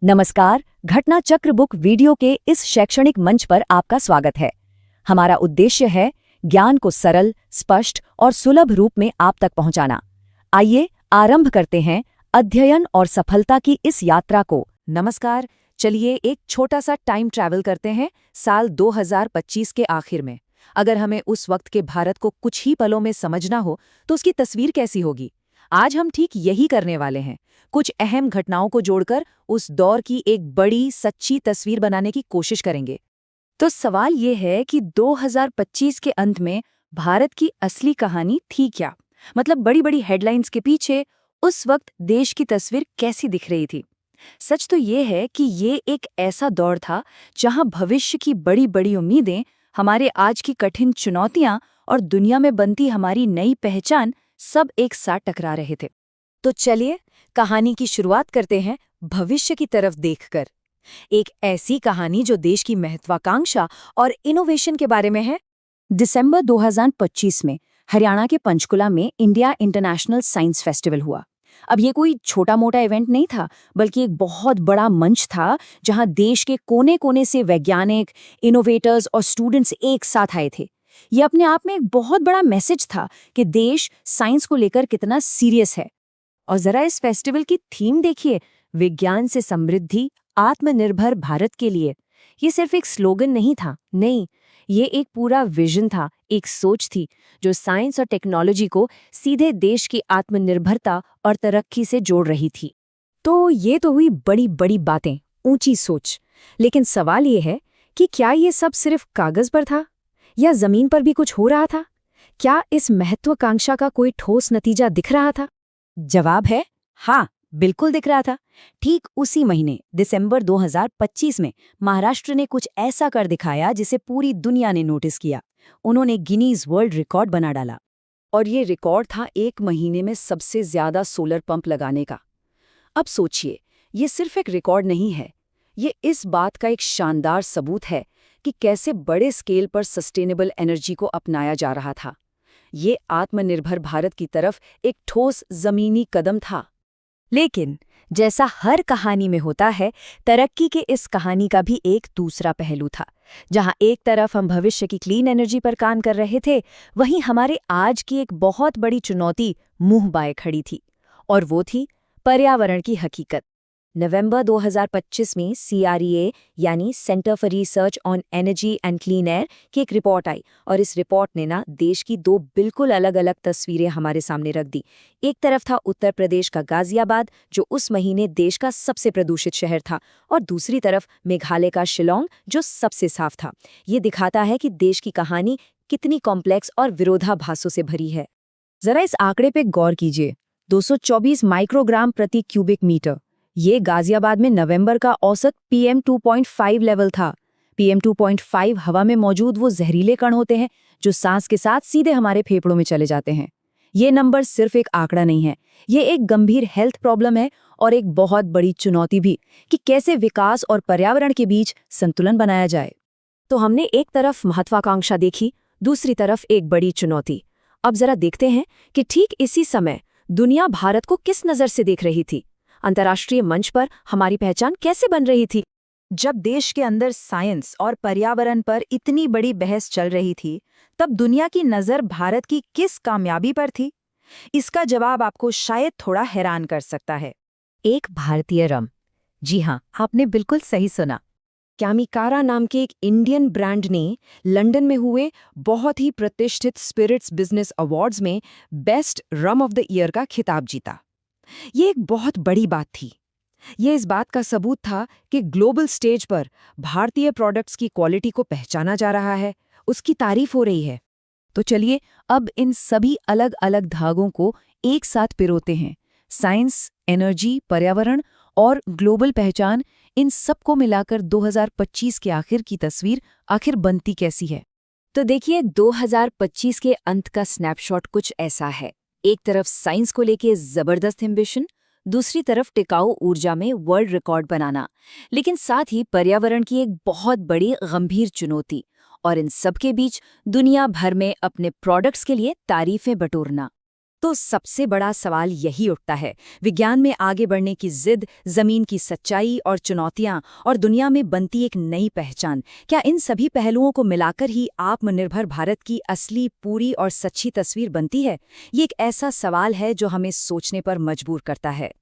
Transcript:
नमस्कार, घटना चक्र बुक वीडियो के इस शैक्षणिक मंच पर आपका स्वागत है। हमारा उद्देश्य है ज्ञान को सरल, स्पष्ट और सुलभ रूप में आप तक पहुंचाना। आइए आरंभ करते हैं अध्ययन और सफलता की इस यात्रा को। नमस्कार, चलिए एक छोटा सा टाइम ट्रैवल करते हैं साल 2025 के आखिर में। अगर हमें उस वक्त के भारत को कुछ ही पलों में समझना हो तो उसकी तस्वीर कैसी होगी? आज हम ठीक यही करने वाले हैं। कुछ अहम घटनाओं को जोड़कर उस दौर की एक बड़ी सच्ची तस्वीर बनाने की कोशिश करेंगे। तो सवाल ये है कि 2025 के अंत में भारत की असली कहानी थी क्या? मतलब बड़ी बड़ी हेडलाइंस के पीछे उस वक्त देश की तस्वीर कैसी दिख रही थी? सच तो ये है कि ये एक ऐसा दौर था जहां भविष्य की बड़ी बड़ी उम्मीदें, हमारे आज की कठिन चुनौतियां और दुनिया में बनती हमारी नई पहचान सब एक साथ टकरा रहे थे। तो चलिए कहानी की शुरुआत करते हैं भविष्य की तरफ देखकर। एक ऐसी कहानी जो देश की महत्वाकांक्षा और इनोवेशन के बारे में है। दिसंबर 2025 में हरियाणा के पंचकुला में इंडिया इंटरनेशनल साइंस फेस्टिवल हुआ। अब ये कोई छोटा मोटा इवेंट नहीं था, बल्कि एक बहुत बड़ा मंच था जहां देश के कोने कोने से वैज्ञानिक, इनोवेटर्स और स्टूडेंट्स एक साथ आए थे। ये अपने आप में एक बहुत बड़ा मैसेज था कि देश साइंस को लेकर कितना सीरियस है। और जरा इस फेस्टिवल की थीम देखिए, विज्ञान से समृद्धि, आत्मनिर्भर भारत के लिए। ये सिर्फ एक स्लोगन नहीं था, नहीं, ये एक पूरा विजन था, एक सोच थी जो साइंस और टेक्नोलॉजी को सीधे देश की आत्मनिर्भरता और तरक्की से जोड़ रही थी। तो ये तो हुई बड़ी बड़ी बातें, ऊंची सोच। लेकिन सवाल ये है कि क्या ये सब सिर्फ कागज पर था या जमीन पर भी कुछ हो रहा था? क्या इस महत्वाकांक्षा का कोई ठोस नतीजा दिख रहा था? जवाब है हाँ, बिल्कुल दिख रहा था। ठीक उसी महीने दिसंबर 2025 में महाराष्ट्र ने कुछ ऐसा कर दिखाया जिसे पूरी दुनिया ने नोटिस किया। उन्होंने गिनीज वर्ल्ड रिकॉर्ड बना डाला। और ये रिकॉर्ड था 1 महीने में सबसे ज्यादा सोलर पंप लगाने का। अब सोचिए, ये सिर्फ एक रिकॉर्ड नहीं है, ये इस बात का एक शानदार सबूत है कि कैसे बड़े स्केल पर सस्टेनेबल एनर्जी को अपनाया जा रहा था। ये आत्मनिर्भर भारत की तरफ एक ठोस जमीनी कदम था। लेकिन जैसा हर कहानी में होता है, तरक्की के इस कहानी का भी एक दूसरा पहलू था। जहां एक तरफ हम भविष्य की क्लीन एनर्जी पर काम कर रहे थे, वहीं हमारे आज की एक बहुत बड़ी चुनौती मुंह बाए खड़ी थी। और वो थी पर्यावरण की हकीकत। नवंबर 2025 में CREA यानी centre for research on energy and clean air की एक रिपोर्ट आई, और इस रिपोर्ट ने देश की 2 बिल्कुल अलग अलग तस्वीरें हमारे सामने रख दी। एक तरफ था उत्तर प्रदेश का गाजियाबाद, जो उस महीने देश का सबसे प्रदूषित शहर था, और दूसरी तरफ मेघालय का शिलोंग, जो सबसे साफ था। ये दिखाता है कि देश की कहानी कितनी कॉम्प्लेक्स और विरोधाभासों से भरी है। जरा इस आंकड़े पे गौर कीजिए, 224 माइक्रोग्राम प्रति क्यूबिक मीटर। ये गाजियाबाद में नवंबर का औसत PM 2.5 लेवल था। PM 2.5 हवा में मौजूद वो जहरीले कण होते हैं जो सांस के साथ सीधे हमारे फेफड़ों में चले जाते हैं। ये नंबर सिर्फ एक आंकड़ा नहीं है, ये एक गंभीर हेल्थ प्रॉब्लम है और एक बहुत बड़ी चुनौती भी कि कैसे विकास और पर्यावरण के बीच संतुलन बनाया जाए। तो हमने एक तरफ महत्वाकांक्षा देखी, दूसरी तरफ एक बड़ी चुनौती। अब जरा देखते हैं कि ठीक इसी समय दुनिया भारत को किस नज़र से देख रही थी। अंतर्राष्ट्रीय मंच पर हमारी पहचान कैसे बन रही थी? जब देश के अंदर साइंस और पर्यावरण पर इतनी बड़ी बहस चल रही थी, तब दुनिया की नज़र भारत की किस कामयाबी पर थी? इसका जवाब आपको शायद थोड़ा हैरान कर सकता है। एक भारतीय रम। जी हाँ, आपने बिल्कुल सही सुना। कैमिकारा नाम के एक इंडियन ब्रांड ने लंदन में हुए बहुत ही प्रतिष्ठित स्पिरिट्स बिजनेस अवार्ड्स में best rum of the year का खिताब जीता। ये एक बहुत बड़ी बात थी। ये इस बात का सबूत था कि ग्लोबल स्टेज पर भारतीय प्रोडक्ट्स की क्वालिटी को पहचाना जा रहा है, उसकी तारीफ हो रही है। तो चलिए अब इन सभी अलग अलग धागों को एक साथ पिरोते हैं। साइंस, एनर्जी, पर्यावरण और ग्लोबल पहचान, इन सबको मिलाकर 2025 के आखिर की तस्वीर आखिर बनती कैसी है? तो देखिए, 2025 के अंत का स्नैपशॉट कुछ ऐसा है। एक तरफ साइंस को लेके जबरदस्त एम्बिशन, दूसरी तरफ टिकाऊ ऊर्जा में वर्ल्ड रिकॉर्ड बनाना, लेकिन साथ ही पर्यावरण की एक बहुत बड़ी गंभीर चुनौती, और इन सब के बीच दुनिया भर में अपने प्रोडक्ट्स के लिए तारीफें बटोरना। तो सबसे बड़ा सवाल यही उठता है, विज्ञान में आगे बढ़ने की जिद, जमीन की सच्चाई और चुनौतियां और दुनिया में बनती एक नई पहचान, क्या इन सभी पहलुओं को मिलाकर ही आत्मनिर्भर भारत की असली, पूरी और सच्ची तस्वीर बनती है? ये एक ऐसा सवाल है जो हमें सोचने पर मजबूर करता है।